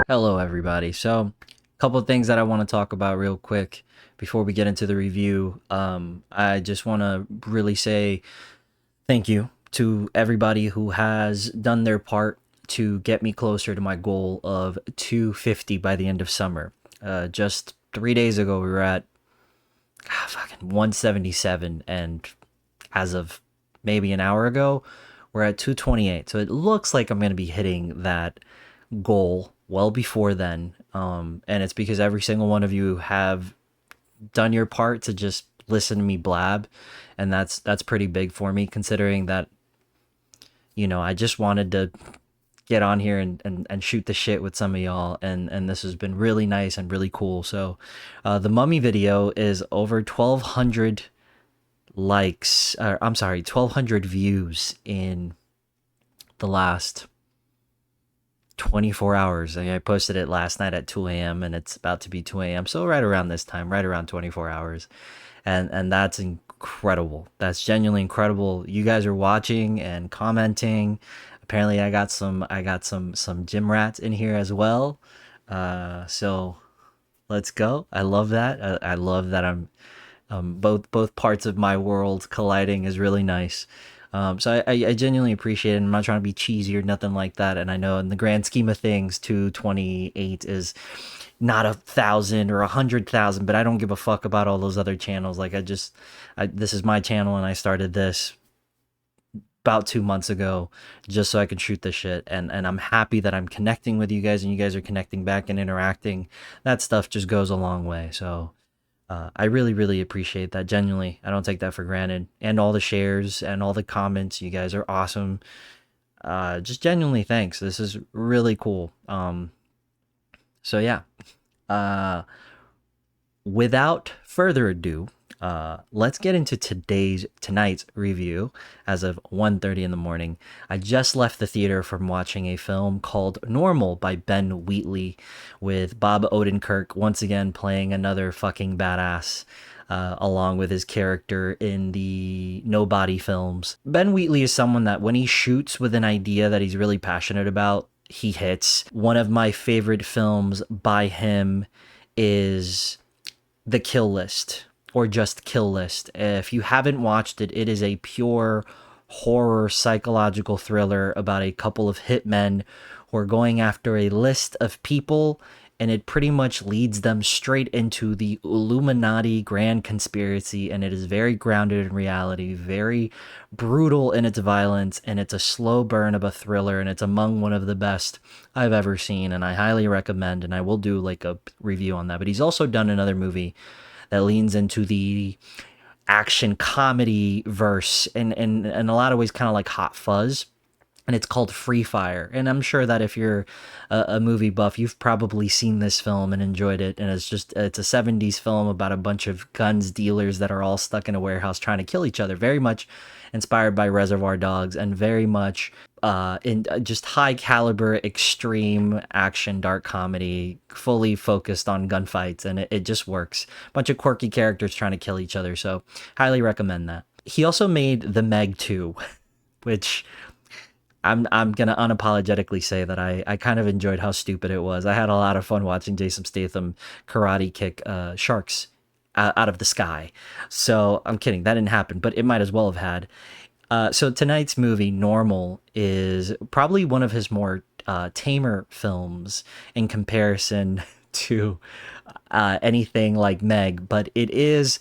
Hello, everybody. So, a couple of things that I want to talk about real quick before we get into the review. I just want to really say thank you to everybody who has done their part to get me closer to my goal of 250 by the end of summer. Just 3 days ago, we were at fucking 177, and as of maybe an hour ago, we're at 228. So it looks like I'm going to be hitting that goal well before then. And it's because every single one of you have done your part to just listen to me blab, and that's pretty big for me, considering that I just wanted to get on here and shoot the shit with some of y'all, and this has been really nice and really cool. So the mummy video is over 1200 likes, I'm sorry, 1200 views in the last 24 hours. I posted it last night at 2 a.m. and it's about to be 2 a.m. So right around this time, right around 24 hours. And that's incredible. That's genuinely incredible. You guys are watching and commenting. Apparently I got some gym rats in here as well. So let's go. I love that. I love that I'm both parts of my world colliding is really nice. So I genuinely appreciate it. I'm not trying to be cheesy or nothing like that. And I know in the grand scheme of things, 228 is not 1,000 or 100,000, but I don't give a fuck about all those other channels. Like this is my channel, and I started this about 2 months ago just so I could shoot this shit. And I'm happy that I'm connecting with you guys, and you guys are connecting back and interacting. That stuff just goes a long way. So I really, really appreciate that. Genuinely, I don't take that for granted. And all the shares and all the comments. You guys are awesome. Just genuinely thanks. This is really cool. So yeah. Uh, Without further ado, let's get into tonight's review. As of 1:30 in the morning, I just left the theater from watching a film called Normal by Ben Wheatley, with Bob Odenkirk once again playing another fucking badass. Along with his character in the Nobody films. Ben Wheatley is someone that when he shoots with an idea that he's really passionate about, he hits. One of my favorite films by him is The Kill List, or just Kill List. If you haven't watched it, it is a pure horror psychological thriller about a couple of hitmen who are going after a list of people, and it pretty much leads them straight into the Illuminati grand conspiracy. And it is very grounded in reality, very brutal in its violence, and it's a slow burn of a thriller, and it's among one of the best I've ever seen, and I highly recommend, and I will do like a review on that. But he's also done another movie that leans into the action comedy verse, and in a lot of ways kind of like Hot Fuzz, and it's called Free Fire. And I'm sure that if you're a movie buff, you've probably seen this film and enjoyed it. And it's a 70s film about a bunch of guns dealers that are all stuck in a warehouse trying to kill each other. Very much inspired by Reservoir Dogs, and very much in just high caliber, extreme action, dark comedy, fully focused on gunfights, and it just works. Bunch of quirky characters trying to kill each other. So highly recommend that. He also made The Meg 2, which I'm gonna unapologetically say that I kind of enjoyed how stupid it was. I had a lot of fun watching Jason Statham karate kick sharks out of the sky. So I'm kidding, that didn't happen, but it might as well have had. So tonight's movie, Normal, is probably one of his more tamer films in comparison to anything like Meg, but it is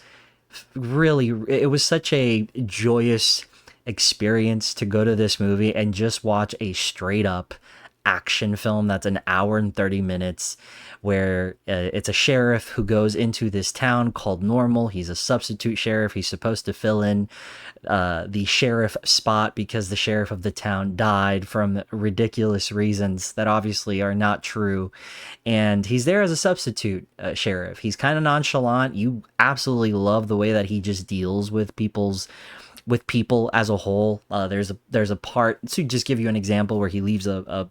really, it was such a joyous experience to go to this movie and just watch a straight up action film that's an hour and 30 minutes, where it's a sheriff who goes into this town called Normal. He's a substitute sheriff. He's supposed to fill in the sheriff spot because the sheriff of the town died from ridiculous reasons that obviously are not true. And he's there as a substitute sheriff. He's kind of nonchalant. You absolutely love the way that he just deals with people's with people as a whole. There's a part to just give you an example where he leaves a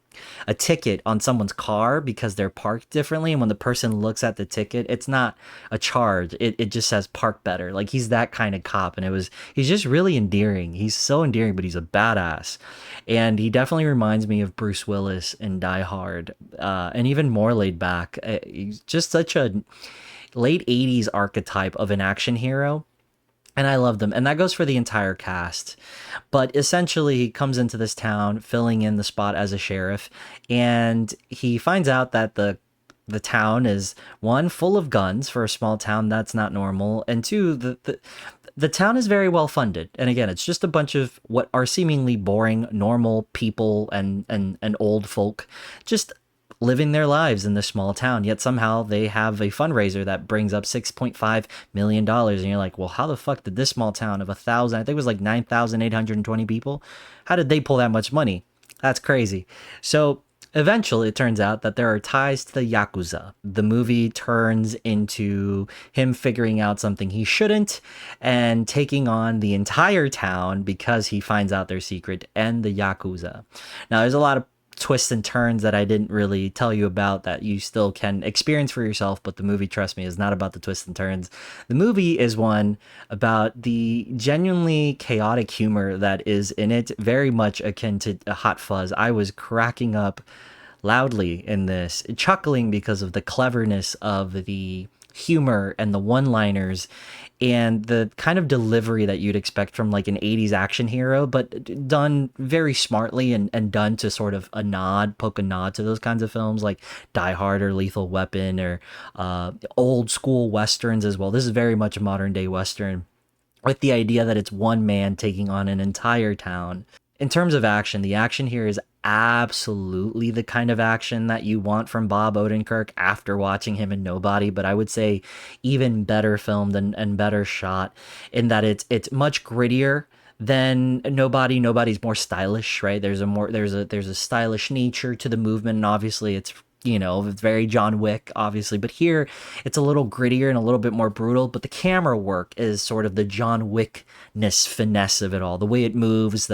ticket on someone's car because they're parked differently, and when the person looks at the ticket, it's not a charge. It just says park better. Like, he's that kind of cop, and he's just really endearing. He's so endearing, but he's a badass, and he definitely reminds me of Bruce Willis in Die Hard, and even more laid back. He's just such a late 80s archetype of an action hero, and I love them. And that goes for the entire cast. But essentially, he comes into this town filling in the spot as a sheriff, and he finds out that the town is, one, full of guns. For a small town, that's not normal, and two, the town is very well funded. And again, it's just a bunch of what are seemingly boring normal people and old folk just living their lives in this small town, yet somehow they have a fundraiser that brings up $6.5 million. And you're like, well, how the fuck did this small town of 1,000, I think it was like 9,820 people, how did they pull that much money? That's crazy. So eventually it turns out that there are ties to the Yakuza. The movie turns into him figuring out something he shouldn't and taking on the entire town because he finds out their secret and the Yakuza. Now, there's a lot of twists and turns that I didn't really tell you about that you still can experience for yourself, but the movie, trust me, is not about the twists and turns. The movie is one about the genuinely chaotic humor that is in it, very much akin to Hot Fuzz. I was cracking up loudly in this, chuckling because of the cleverness of the humor and the one-liners and the kind of delivery that you'd expect from like an 80s action hero, but done very smartly and done to sort of poke a nod to those kinds of films like Die Hard or Lethal Weapon or old school westerns as well. This is very much a modern day western with the idea that it's one man taking on an entire town. In terms of action, the action here is absolutely the kind of action that you want from Bob Odenkirk after watching him in Nobody, but I would say even better filmed and better shot in that it's much grittier than Nobody. Nobody's more stylish, right? There's a stylish nature to the movement, and obviously it's it's very John Wick, obviously, but here it's a little grittier and a little bit more brutal, but the camera work is sort of the John Wickness finesse of it all. The way it moves,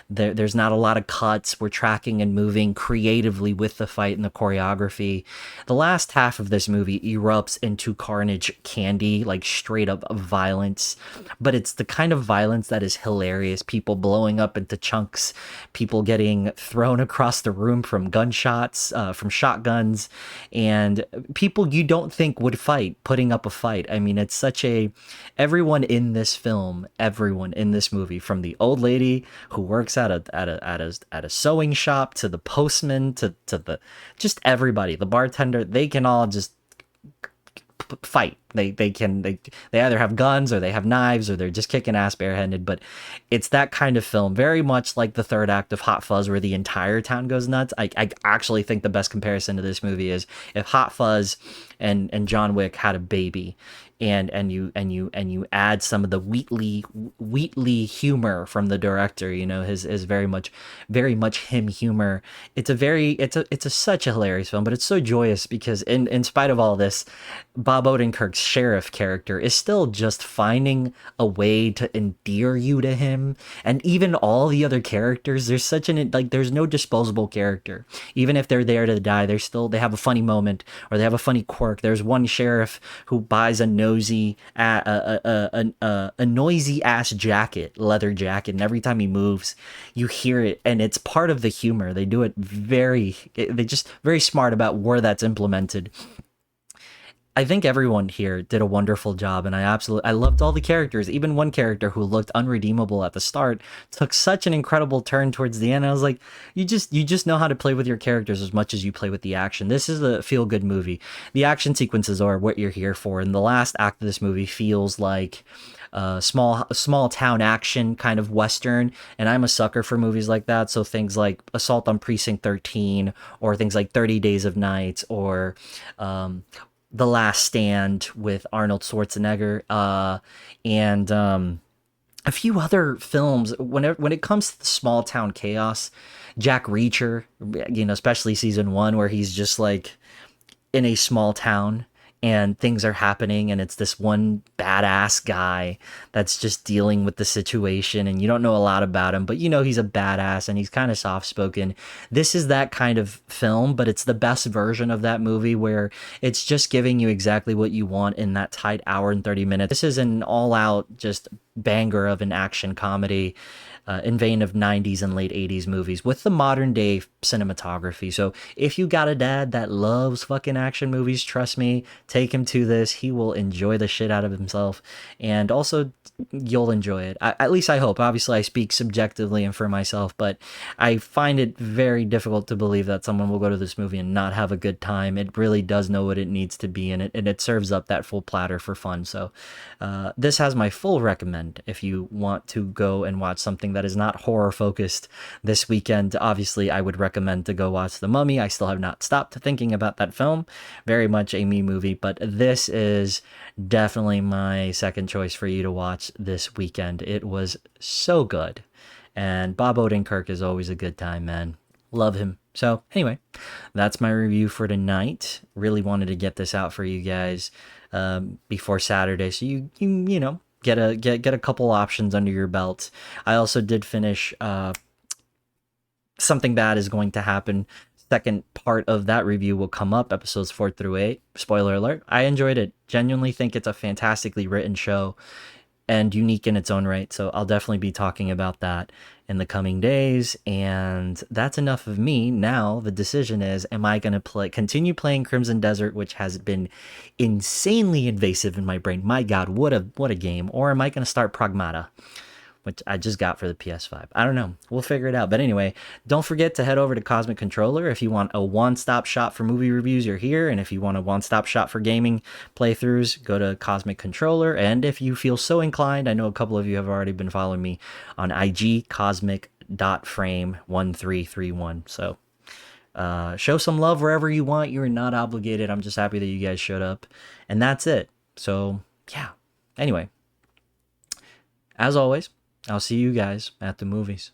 there's not a lot of cuts. We're tracking and moving creatively with the fight and the choreography. The last half of this movie erupts into carnage candy, like straight up violence, but it's the kind of violence that is hilarious. People blowing up into chunks, people getting thrown across the room from gunshots, from shotguns, and people you don't think would fight putting up a fight. I mean, it's such everyone in this movie, from the old lady who works at a sewing shop to the postman to the just everybody, the bartender, they can all just fight. They either have guns or they have knives or they're just kicking ass barehanded. But it's that kind of film, very much like the third act of Hot Fuzz, where the entire town goes nuts. I actually think the best comparison to this movie is if Hot Fuzz and John Wick had a baby, and you add some of the Wheatley humor from the director, his very much him humor. It's such a hilarious film, but it's so joyous because in spite of all this, Bob Odenkirk's sheriff character is still just finding a way to endear you to him. And even all the other characters, there's there's no disposable character. Even if they're there to die, they have a funny moment or they have a funny quirk. There's one sheriff who buys a noisy ass leather jacket, and every time he moves you hear it, and it's part of the humor. They do it they just very smart about where that's implemented. I think everyone here did a wonderful job, and I loved all the characters. Even one character who looked unredeemable at the start took such an incredible turn towards the end. I was like, you just know how to play with your characters as much as you play with the action. This is a feel-good movie. The action sequences are what you're here for, and the last act of this movie feels like small town action kind of western, and I'm a sucker for movies like that. So things like Assault on Precinct 13, or things like 30 Days of Night, or The Last Stand with Arnold Schwarzenegger, and a few other films. When it comes to the small town chaos, Jack Reacher, especially season 1, where he's just like in a small town and things are happening, and it's this one badass guy that's just dealing with the situation, and you don't know a lot about him, but you know he's a badass and he's kind of soft spoken. This is that kind of film, but it's the best version of that movie where it's just giving you exactly what you want in that tight hour and 30 minutes. This is an all out just banger of an action comedy, in vein of 90s and late 80s movies with the modern day cinematography. So if you got a dad that loves fucking action movies, trust me, take him to this. He will enjoy the shit out of himself, and also you'll enjoy it. At least I hope. Obviously, I speak subjectively and for myself, but I find it very difficult to believe that someone will go to this movie and not have a good time. It really does know what it needs to be, and it serves up that full platter for fun. So this has my full recommend if you want to go and watch something that is not horror focused this weekend. Obviously, I would recommend to go watch The Mummy. I still have not stopped thinking about that film. Very much a me movie, but this is definitely my second choice for you to watch this weekend. It was so good. And Bob Odenkirk is always a good time, man. Love him. So anyway, that's my review for tonight. Really wanted to get this out for you guys before Saturday, so you know, get a couple options under your belt. I also did finish Something Bad Is Going to Happen. Second part of that review will come up, episodes 4 through 8. Spoiler alert. I enjoyed it. Genuinely think it's a fantastically written show and unique in its own right. So I'll definitely be talking about that in the coming days. And that's enough of me. Now the decision is, am I going to continue playing Crimson Desert, which has been insanely invasive in my brain? My God, what a game. Or am I going to start Pragmata, which I just got for the PS5. I don't know. We'll figure it out. But anyway, don't forget to head over to Cosmic Controller. If you want a one-stop shop for movie reviews, you're here. And if you want a one-stop shop for gaming playthroughs, go to Cosmic Controller. And if you feel so inclined, I know a couple of you have already been following me on IG, cosmic.frame1331. So show some love wherever you want. You're not obligated. I'm just happy that you guys showed up. And that's it. So, yeah. Anyway, as always, I'll see you guys at the movies.